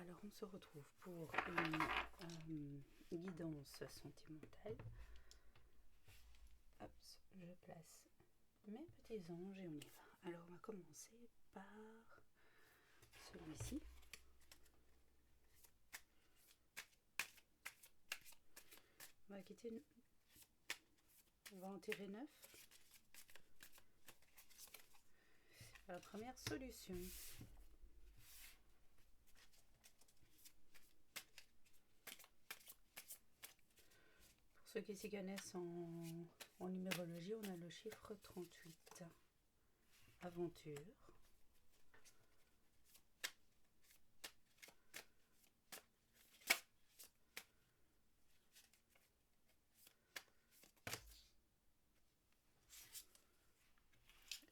Alors on se retrouve pour une guidance sentimentale. Hop, je place mes petits anges et on y va. Alors on va commencer par celui-ci. On va quitter, on va en tirer 9. La première solution. Pour ceux qui s'y connaissent en numérologie, on a le chiffre 38. Aventure.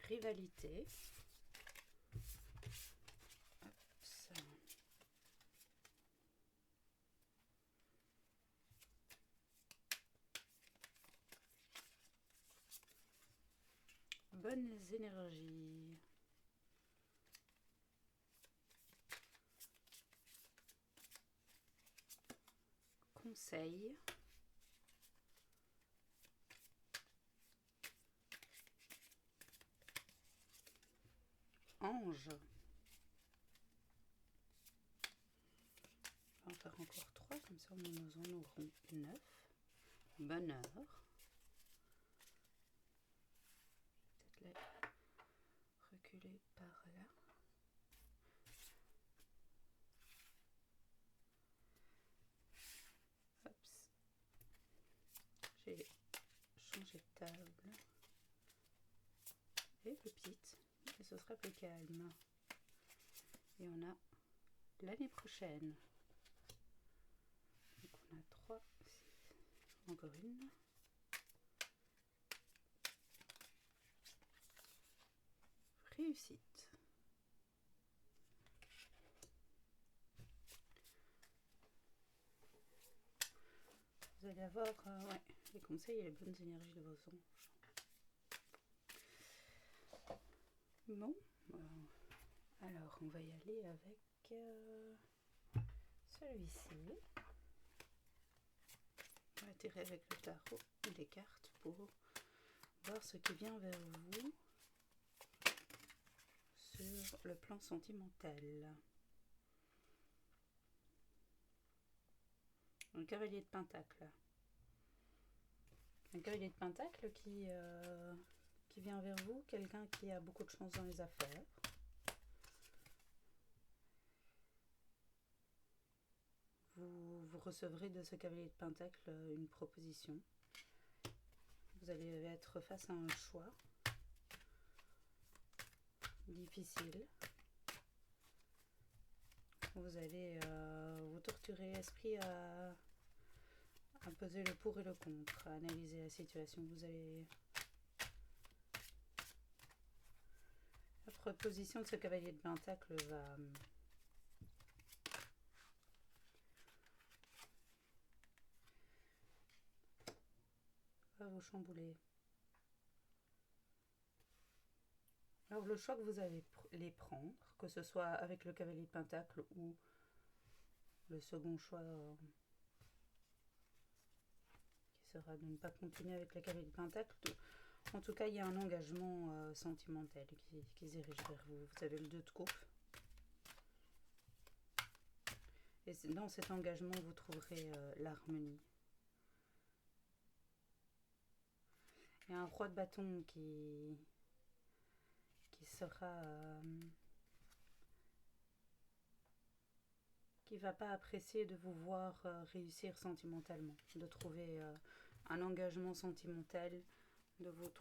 Rivalité. Hop, bonnes énergies. Conseil. Ange. On va en faire encore 3, comme ça nous en aurons 9. Bonheur. Peut-être les reculer par là. Hop. J'ai changé de table. Et petite. Et ce sera plus calme. Et on a l'année prochaine. Donc on a 3. Encore une. Réussite. Vous allez avoir les conseils et les bonnes énergies de vos anges. Bon, alors on va y aller avec celui-ci. On va tirer avec le tarot et les cartes pour voir ce qui vient vers vous sur le plan sentimental. Un cavalier de pentacle. Un cavalier de pentacle qui vient vers vous, quelqu'un qui a beaucoup de chance dans les affaires. Vous recevrez de ce cavalier de pentacle une proposition. Vous allez être face à un choix difficile. Vous allez vous torturer l'esprit à peser le pour et le contre, à analyser la situation. Vous allez... La proposition de ce cavalier de pentacle va vous chambouler. Alors le choix que vous allez les prendre, que ce soit avec le cavalier de pentacle ou le second choix qui sera de ne pas continuer avec le cavalier de pentacle, en tout cas il y a un engagement sentimental qui se dirige vers vous. Vous avez le 2 de coupe. Et dans cet engagement vous trouverez l'harmonie. Il y a un roi de bâton qui sera... qui va pas apprécier de vous voir réussir sentimentalement, de trouver un engagement sentimental, de vous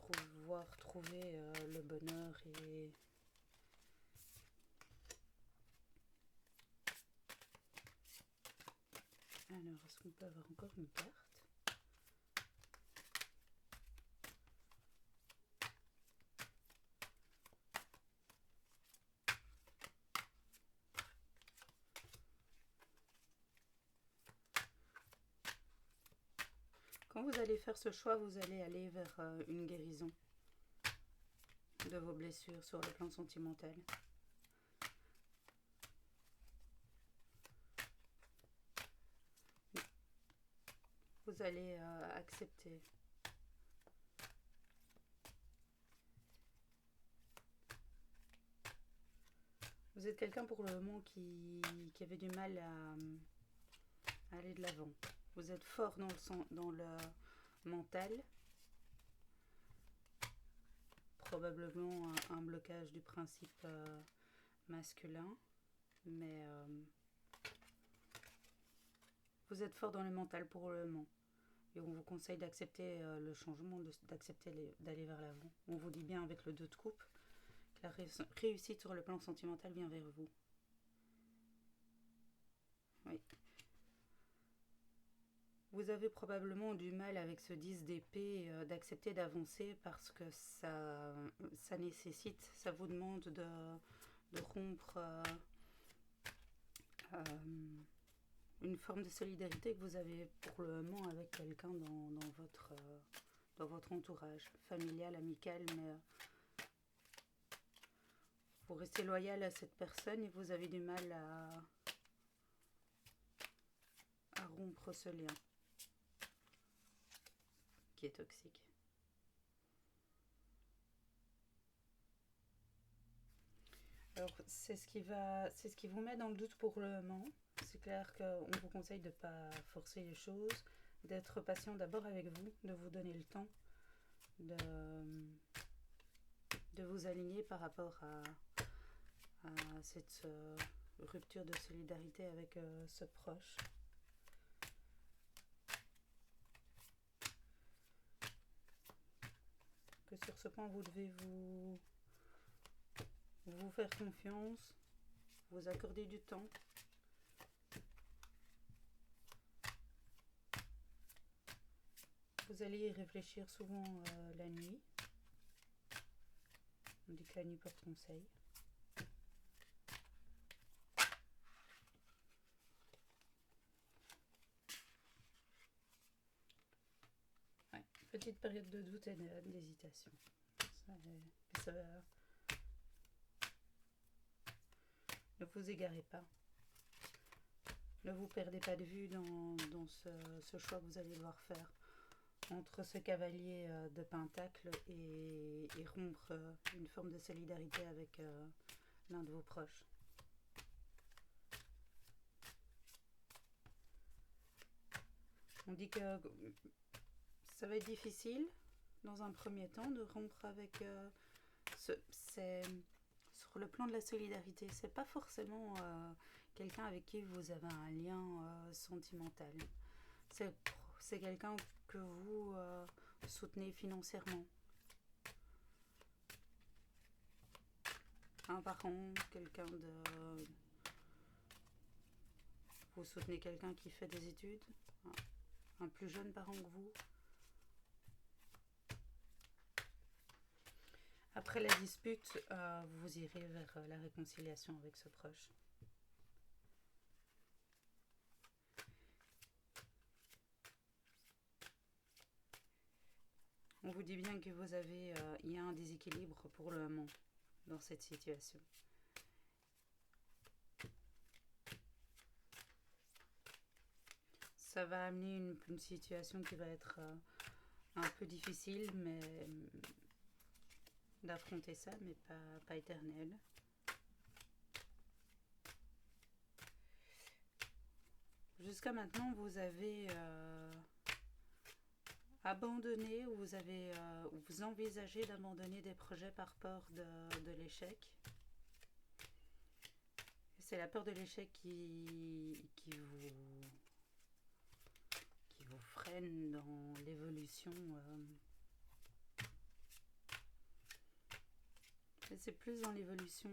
voir trouver le bonheur et... Alors, est-ce qu'on peut avoir encore une carte ? Quand vous allez faire ce choix, vous allez aller vers une guérison de vos blessures sur le plan sentimental. Vous allez accepter. Vous êtes quelqu'un pour le moment qui avait du mal à aller de l'avant. Vous êtes fort dans le mental. Probablement un blocage du principe masculin. Mais vous êtes fort dans le mental pour le moment. Et on vous conseille d'accepter le changement, d'accepter d'aller vers l'avant. On vous dit bien avec le 2 de coupe que la réussite sur le plan sentimental vient vers vous. Oui. Vous avez probablement du mal avec ce 10 d'épée d'accepter d'avancer parce que ça nécessite, ça vous demande de rompre une forme de solidarité que vous avez pour le moment avec quelqu'un dans votre entourage, familial, amical, mais vous restez loyal à cette personne et vous avez du mal à rompre ce lien qui est toxique. Alors, c'est ce qui vous met dans le doute pour le moment. C'est clair qu'on vous conseille de ne pas forcer les choses, d'être patient d'abord avec vous, de vous donner le temps de vous aligner par rapport à cette rupture de solidarité avec ce proche. Que sur ce point, vous devez vous faire confiance, vous accorder du temps. Vous allez y réfléchir souvent la nuit. On dit que la nuit porte conseil. Ouais, petite période de doute et d'hésitation. Ne vous égarez pas. Ne vous perdez pas de vue dans ce choix que vous allez devoir faire entre ce cavalier de pentacle et rompre une forme de solidarité avec l'un de vos proches. On dit que ça va être difficile dans un premier temps de rompre avec sur le plan de la solidarité. C'est pas forcément quelqu'un avec qui vous avez un lien sentimental. C'est quelqu'un que vous soutenez financièrement. Un parent, quelqu'un de... Vous soutenez quelqu'un qui fait des études, un plus jeune parent que vous. Après la dispute, vous irez vers la réconciliation avec ce proche. On vous dit bien que il y a un déséquilibre pour le moment dans cette situation. Ça va amener une situation qui va être un peu difficile, mais d'affronter ça, mais pas éternelle. Jusqu'à maintenant, vous avez abandonné ou vous envisagez d'abandonner des projets par peur de l'échec. C'est la peur de l'échec qui vous freine dans l'évolution. C'est plus dans l'évolution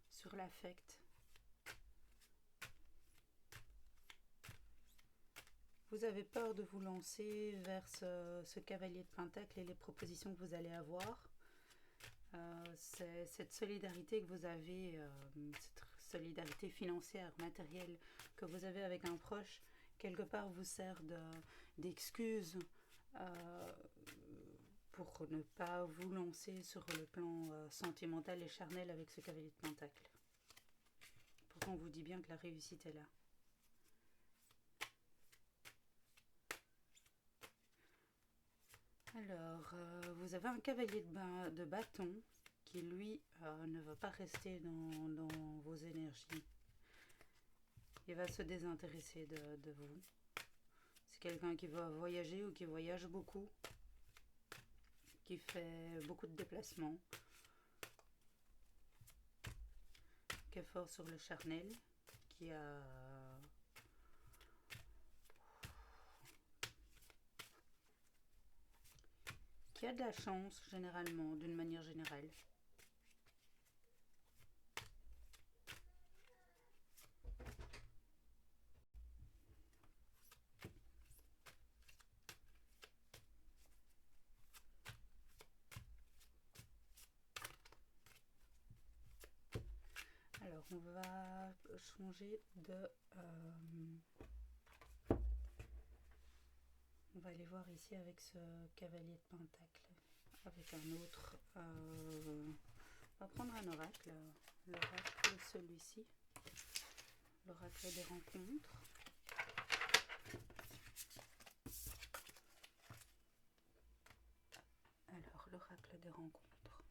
sur l'affect. Vous avez peur de vous lancer vers ce cavalier de pentacle et les propositions que vous allez avoir. C'est cette solidarité que vous avez, cette solidarité financière, matérielle que vous avez avec un proche, quelque part vous sert d'excuse pour ne pas vous lancer sur le plan sentimental et charnel avec ce cavalier de pentacle. Pourtant on vous dit bien que la réussite est là. Alors, vous avez un cavalier de bâton qui, lui, ne va pas rester dans vos énergies. Il va se désintéresser de vous. C'est quelqu'un qui va voyager ou qui voyage beaucoup, qui fait beaucoup de déplacements, qui est fort sur le charnel, qui a de la chance généralement, d'une manière générale. Alors, on va changer de... on va aller voir ici avec ce cavalier de pentacle. Avec un autre... on va prendre un oracle. L'oracle, celui-ci. L'oracle des rencontres. Alors, l'oracle des rencontres.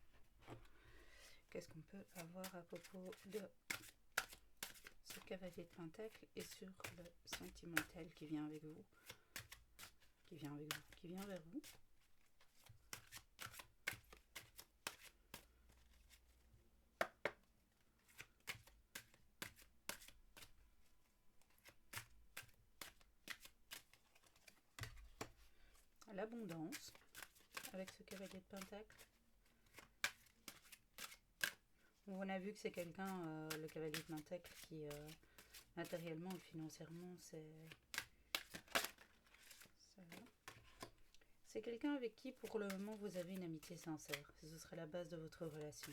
Qu'est-ce qu'on peut avoir à propos de ce cavalier de pentacle et sur le sentimental qui vient avec vous, qui vient vers vous. L'abondance avec ce cavalier de pentacle. On a vu que c'est quelqu'un, le cavalier de pentacle, qui matériellement et financièrement, c'est quelqu'un avec qui pour le moment vous avez une amitié sincère. Ce serait la base de votre relation.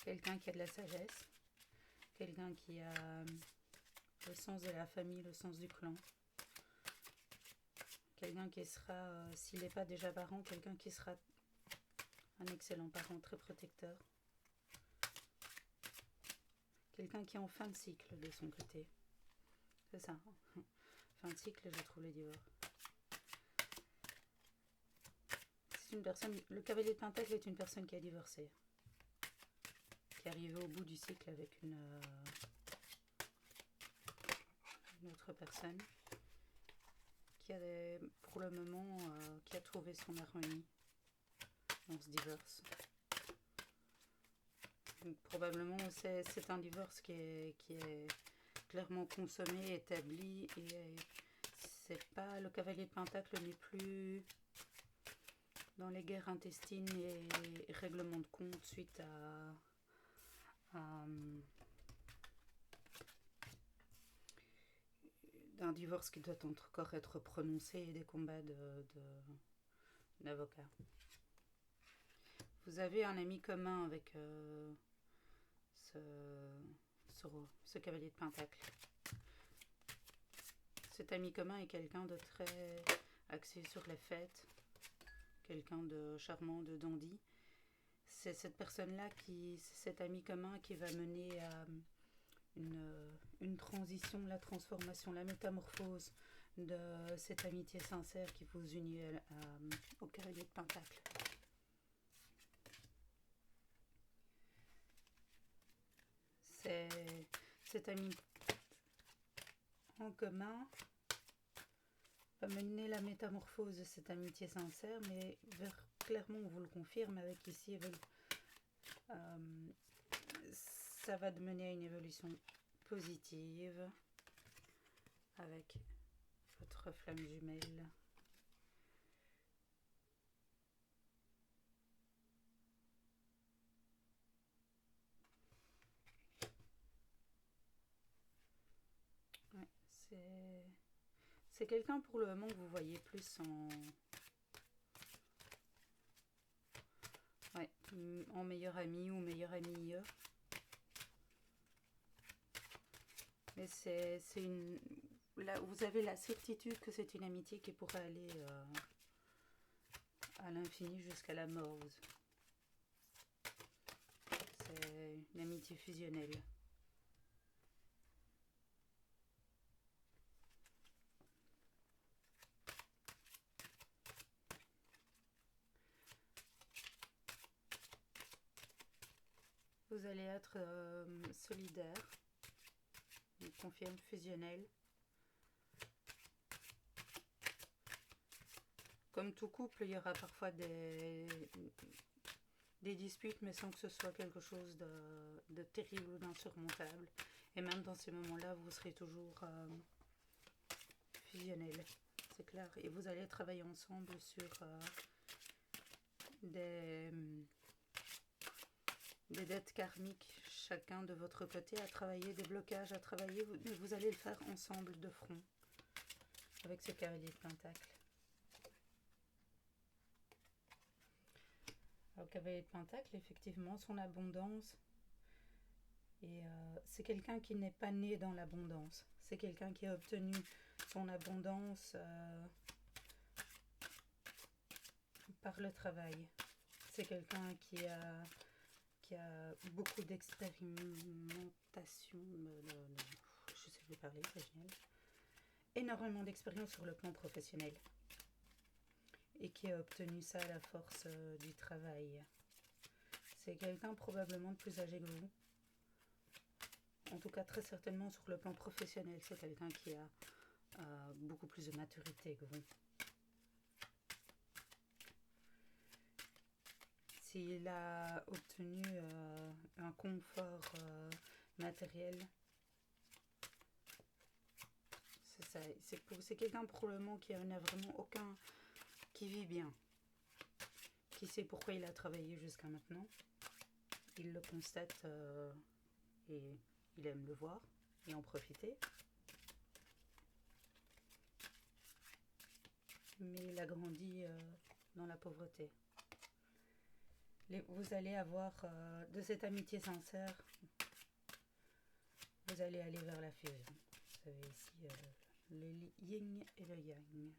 Quelqu'un qui a de la sagesse, quelqu'un qui a le sens de la famille, le sens du clan. Quelqu'un qui sera, s'il n'est pas déjà parent, quelqu'un qui sera un excellent parent, très protecteur. Quelqu'un qui est en fin de cycle de son côté. C'est ça. Fin de cycle, je trouve le divorce. C'est une personne, le cavalier de pentacle est une personne qui a divorcé. Qui est arrivée au bout du cycle avec une autre personne. Qui a pour le moment qui a trouvé son harmonie dans ce divorce. Donc, probablement c'est un divorce qui est clairement consommé, établi, et c'est pas, le cavalier de pentacle n'est plus dans les guerres intestines et règlements de compte suite à d'un divorce qui doit encore être prononcé et des combats d'avocats. Vous avez un ami commun avec ce cavalier de pentacle. Cet ami commun est quelqu'un de très axé sur les fêtes, quelqu'un de charmant, de dandy. C'est cette personne-là, cet ami commun qui va mener à une transition, la transformation, la métamorphose de cette amitié sincère qui vous unit au cavalier de pentacle. Cet ami en commun va mener la métamorphose de cette amitié sincère, mais clairement on vous le confirme avec ici, ça va mener à une évolution positive avec votre flamme jumelle. Ouais, c'est quelqu'un pour le moment que vous voyez plus en meilleur ami ou meilleur ami. Mais là, vous avez la certitude que c'est une amitié qui pourrait aller à l'infini jusqu'à la mort. C'est une amitié fusionnelle. Vous allez être solidaire, confirme fusionnel. Comme tout couple, il y aura parfois des disputes, mais sans que ce soit quelque chose de terrible ou d'insurmontable. Et même dans ces moments-là, vous serez toujours fusionnel, c'est clair. Et vous allez travailler ensemble sur des dettes karmiques, chacun de votre côté, à travailler, des blocages à travailler. Vous allez le faire ensemble de front, avec ce cavalier de pentacle. Le cavalier de pentacle, effectivement, son abondance. Et c'est quelqu'un qui n'est pas né dans l'abondance. C'est quelqu'un qui a obtenu son abondance par le travail. C'est quelqu'un qui a beaucoup d'expérimentation. Je sais plus parler, c'est génial. Énormément d'expérience sur le plan professionnel. Et qui a obtenu ça à la force du travail. C'est quelqu'un probablement de plus âgé que vous. En tout cas, très certainement sur le plan professionnel, c'est quelqu'un qui a beaucoup plus de maturité que vous. S'il a obtenu un confort matériel, c'est ça. C'est quelqu'un probablement qui n'a vraiment aucun... qui vit bien. Qui sait pourquoi il a travaillé jusqu'à maintenant. Il le constate et il aime le voir et en profiter. Mais il a grandi dans la pauvreté. Vous allez avoir de cette amitié sincère, vous allez aller vers la fusion. Vous avez ici le yin et le yang.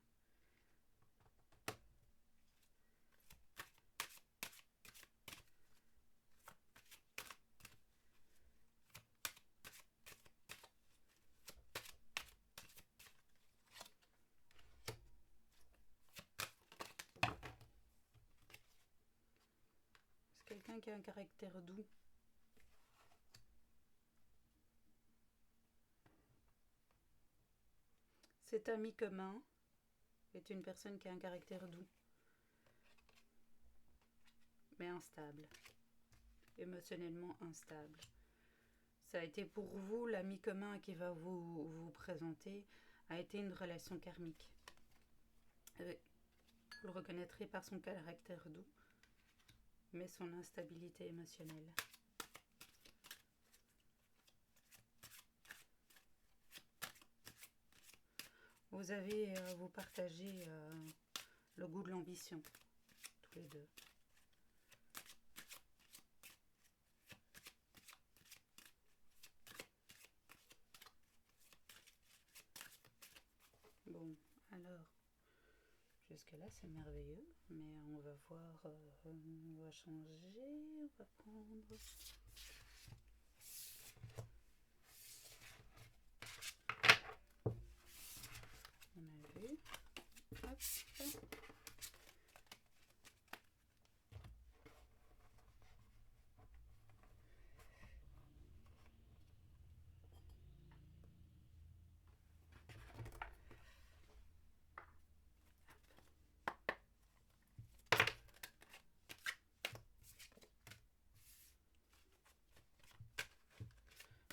Quelqu'un qui a un caractère doux. Cet ami commun est une personne qui a un caractère doux, mais instable, émotionnellement instable. Ça a été pour vous, l'ami commun qui va vous présenter, a été une relation karmique. Vous le reconnaîtrez par son caractère doux, mais son instabilité émotionnelle. Vous partagez le goût de l'ambition, tous les deux. Bon, alors, jusque-là c'est merveilleux, mais on va voir, on va changer, on va prendre... On a vu, hop.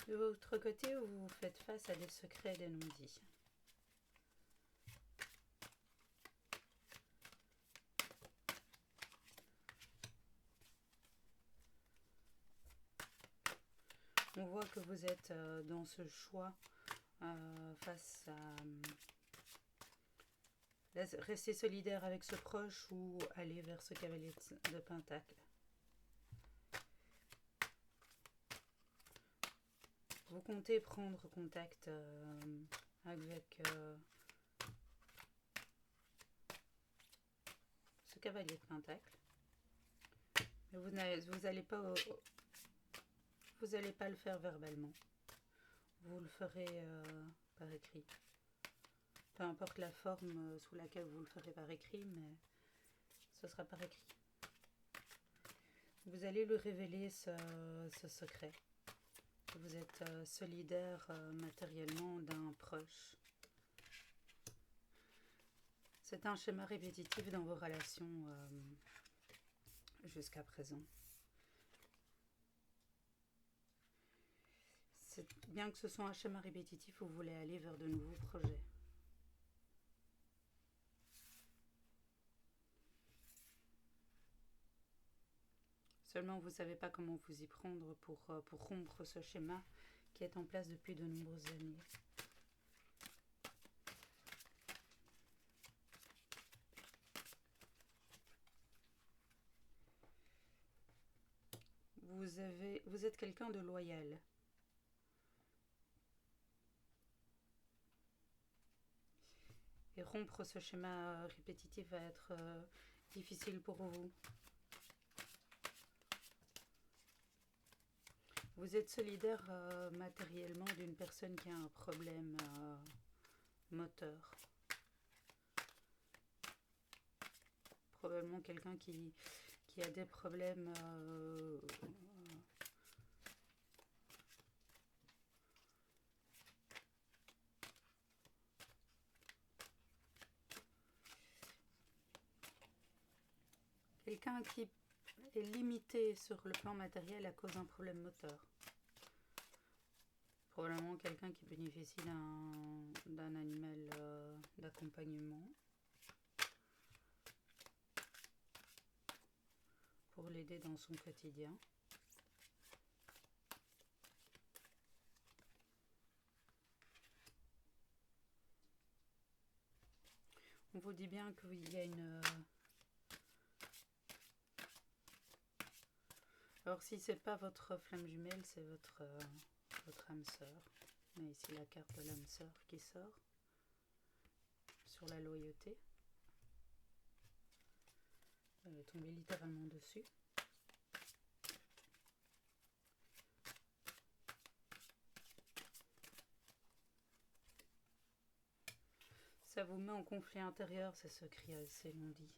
De votre côté, vous faites face à des secrets et des non-dits. On voit que vous êtes dans ce choix face à rester solidaire avec ce proche ou aller vers ce cavalier de pentacle. Vous comptez prendre contact avec ce cavalier de pentacle. Mais vous n'allez pas le faire verbalement. Vous le ferez par écrit. Peu importe la forme sous laquelle vous le ferez par écrit, mais ce sera par écrit. Vous allez lui révéler ce secret. Vous êtes solidaire matériellement d'un proche. C'est un schéma répétitif dans vos relations jusqu'à présent. Bien que ce soit un schéma répétitif, vous voulez aller vers de nouveaux projets. Seulement, vous ne savez pas comment vous y prendre pour rompre ce schéma qui est en place depuis de nombreuses années. Vous êtes quelqu'un de loyal. Et rompre ce schéma répétitif va être difficile pour vous. Vous êtes solidaire matériellement d'une personne qui a un problème moteur. Probablement quelqu'un qui a des problèmes quelqu'un qui est limité sur le plan matériel à cause d'un problème moteur. Probablement quelqu'un qui bénéficie d'un animal d'accompagnement pour l'aider dans son quotidien. On vous dit bien qu'il y a une... Alors si c'est pas votre flamme jumelle, c'est votre âme sœur. On a ici la carte de l'âme sœur qui sort sur la loyauté. Elle est tombée littéralement dessus. Ça vous met en conflit intérieur, ces secrets, c'est l'on dit.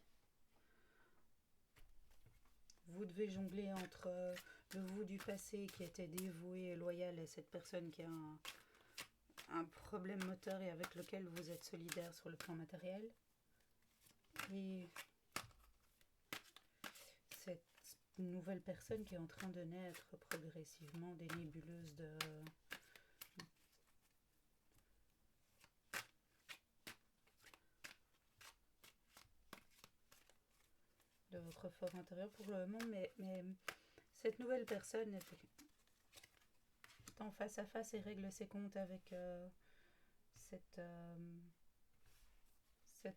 Vous devez jongler entre le vous du passé qui était dévoué et loyal à cette personne qui a un problème moteur et avec lequel vous êtes solidaire sur le plan matériel. Et cette nouvelle personne qui est en train de naître progressivement des nébuleuses de votre fort intérieur pour le moment, mais cette nouvelle personne est en face à face et règle ses comptes avec cette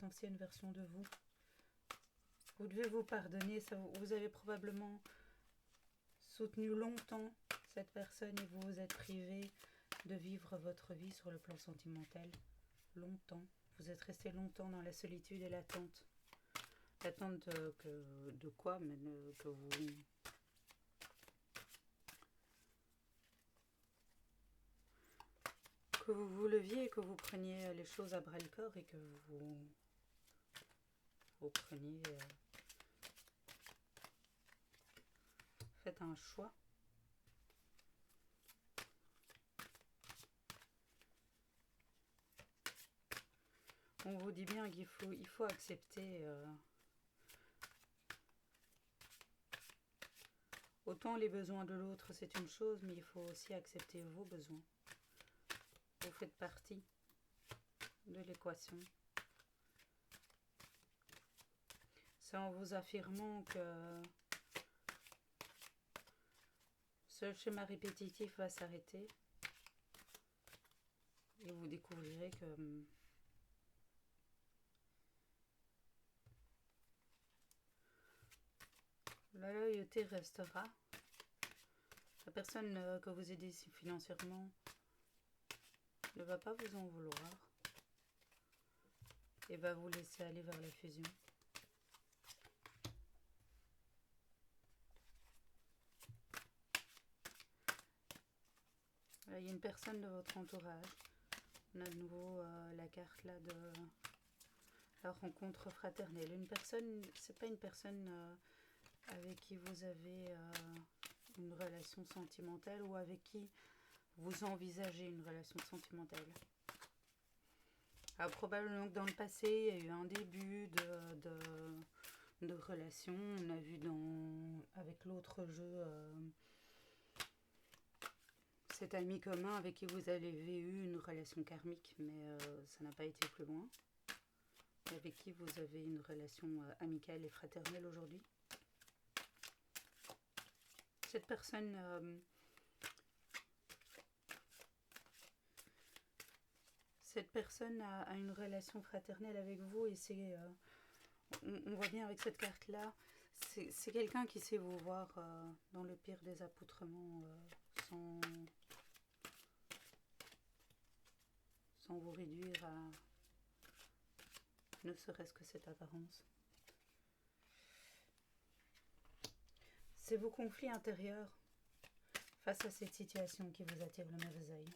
ancienne version de vous. Vous devez vous pardonner, vous avez probablement soutenu longtemps cette personne et vous vous êtes privé de vivre votre vie sur le plan sentimental. Longtemps. Vous êtes resté longtemps dans la solitude et l'attente. L'attente de quoi, mais que vous vous leviez et que vous preniez les choses à bras le corps et que vous preniez... faites un choix. On vous dit bien qu'il faut accepter... autant les besoins de l'autre, c'est une chose, mais il faut aussi accepter vos besoins. Vous faites partie de l'équation. C'est en vous affirmant que ce schéma répétitif va s'arrêter et vous découvrirez que la loyauté restera. La personne que vous aidez financièrement ne va pas vous en vouloir et va vous laisser aller vers la fusion. Il y a une personne de votre entourage. On a de nouveau la carte là de la rencontre fraternelle. Une personne, c'est pas une personne avec qui vous avez une relation sentimentale ou avec qui vous envisagez une relation sentimentale. Alors, probablement que dans le passé, il y a eu un début de relation. On a vu avec l'autre jeu cet ami commun avec qui vous avez eu une relation karmique, mais ça n'a pas été plus loin. Avec qui vous avez une relation amicale et fraternelle aujourd'hui. Cette personne a une relation fraternelle avec vous et c'est on voit bien avec cette carte là, c'est quelqu'un qui sait vous voir dans le pire des accoutrements sans vous réduire à ne serait-ce que cette apparence. C'est vos conflits intérieurs face à cette situation qui vous attire le mauvais œil.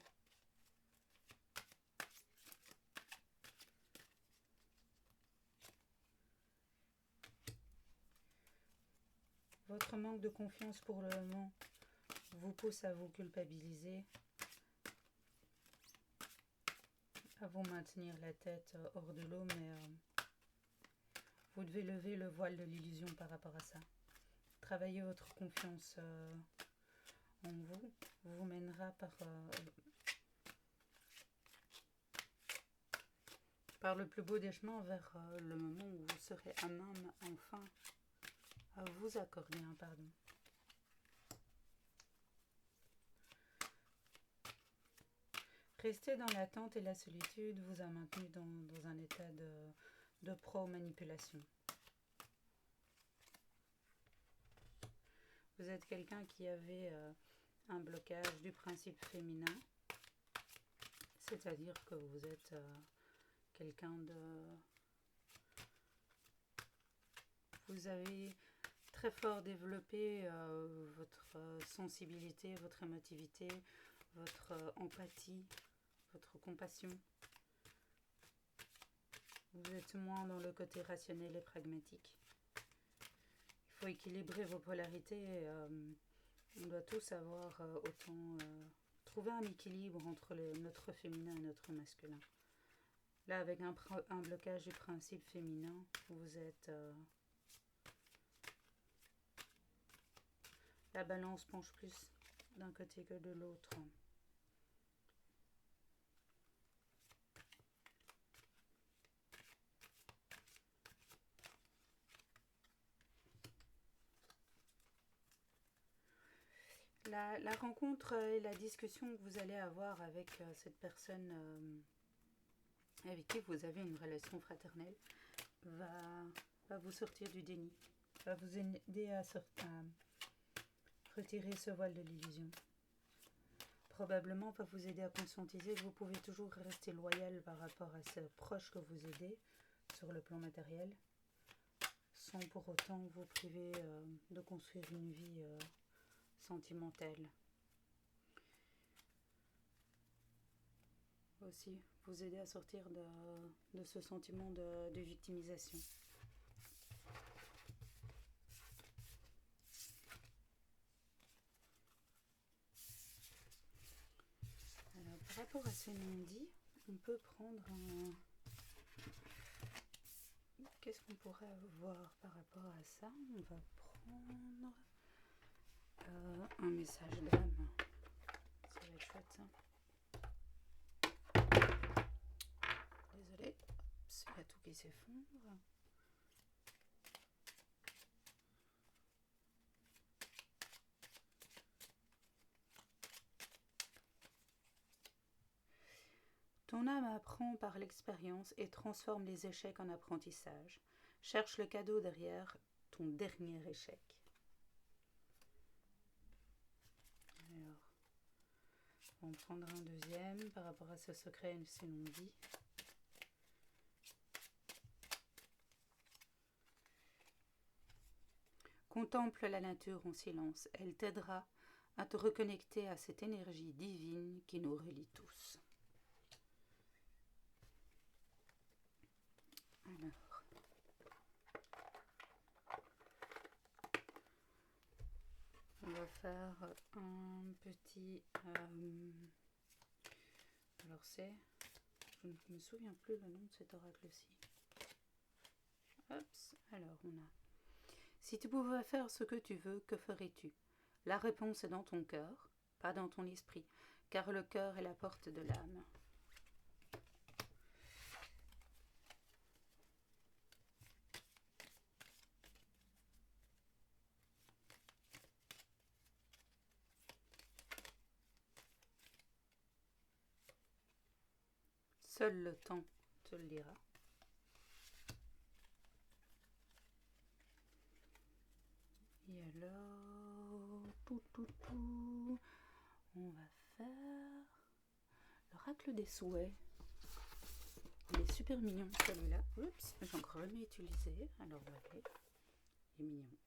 Votre manque de confiance pour le moment vous pousse à vous culpabiliser, à vous maintenir la tête hors de l'eau, mais vous devez lever le voile de l'illusion par rapport à ça. Travailler votre confiance en vous vous mènera par le plus beau des chemins vers le moment où vous serez à même enfin à vous accorder un pardon. Rester dans l'attente et la solitude vous a maintenu dans un état de pro-manipulation. Vous êtes quelqu'un qui avait un blocage du principe féminin, c'est-à-dire que vous êtes quelqu'un de... Vous avez très fort développé votre sensibilité, votre émotivité, votre empathie, votre compassion. Vous êtes moins dans le côté rationnel et pragmatique. Il faut équilibrer vos polarités. On doit tous avoir autant... trouver un équilibre entre notre féminin et notre masculin. Là, avec un blocage du principe féminin, vous êtes... la balance penche plus d'un côté que de l'autre. La rencontre et la discussion que vous allez avoir avec cette personne avec qui vous avez une relation fraternelle va vous sortir du déni, va vous aider à retirer ce voile de l'illusion. Probablement va vous aider à conscientiser que vous pouvez toujours rester loyal par rapport à ces proches que vous aidez sur le plan matériel, sans pour autant vous priver de construire une vie sentimentale. Aussi, vous aider à sortir de ce sentiment de victimisation. Alors, par rapport à ce non-dit, on peut prendre un... Qu'est-ce qu'on pourrait avoir par rapport à ça? On va prendre un message d'âme. Ça va être chouette ça. Désolée, il y a tout qui s'effondre. Ton âme apprend par l'expérience et transforme les échecs en apprentissage. Cherche le cadeau derrière ton dernier échec. Alors, on va en prendre un deuxième par rapport à ce secret et ce non-dit. Contemple la nature en silence. Elle t'aidera à te reconnecter à cette énergie divine qui nous relie tous. Alors, On va faire un petit... alors c'est... Je ne me souviens plus le nom de cet oracle-ci. Hop, alors on a... Si tu pouvais faire ce que tu veux, que ferais-tu? La réponse est dans ton cœur, pas dans ton esprit, car le cœur est la porte de l'âme. Seul le temps te le dira. Et alors, on va faire l'oracle des souhaits. Il est super mignon celui-là. Oups, j'ai encore jamais utilisé. Alors voilà, il est mignon.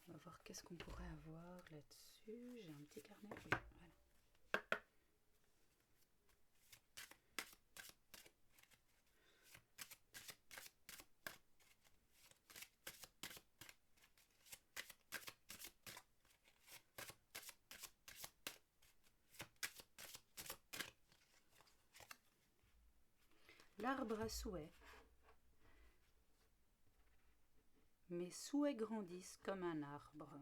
On va voir qu'est-ce qu'on pourrait avoir là-dessus. J'ai un petit carnet. Oui, voilà. L'arbre à souhait. Mes souhaits grandissent comme un arbre.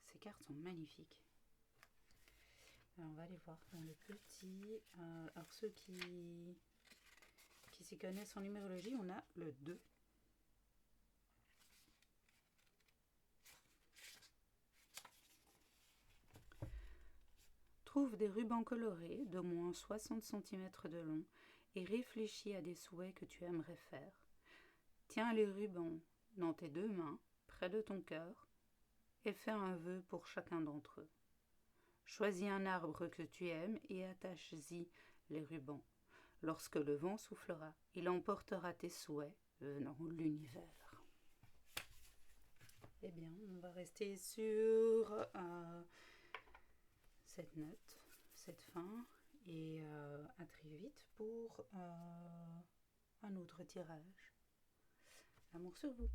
Ces cartes sont magnifiques. Alors on va aller voir dans le petit. Alors ceux qui s'y connaissent en numérologie, on a le 2. Trouve des rubans colorés d'au moins 60 cm de long et réfléchis à des souhaits que tu aimerais faire. Tiens les rubans dans tes 2 mains, près de ton cœur, et fais un vœu pour chacun d'entre eux. Choisis un arbre que tu aimes et attache-y les rubans. Lorsque le vent soufflera, il emportera tes souhaits venant l'univers. Eh bien, on va rester sur cette note, cette fin, et à très vite pour un autre tirage. Amour sur vous.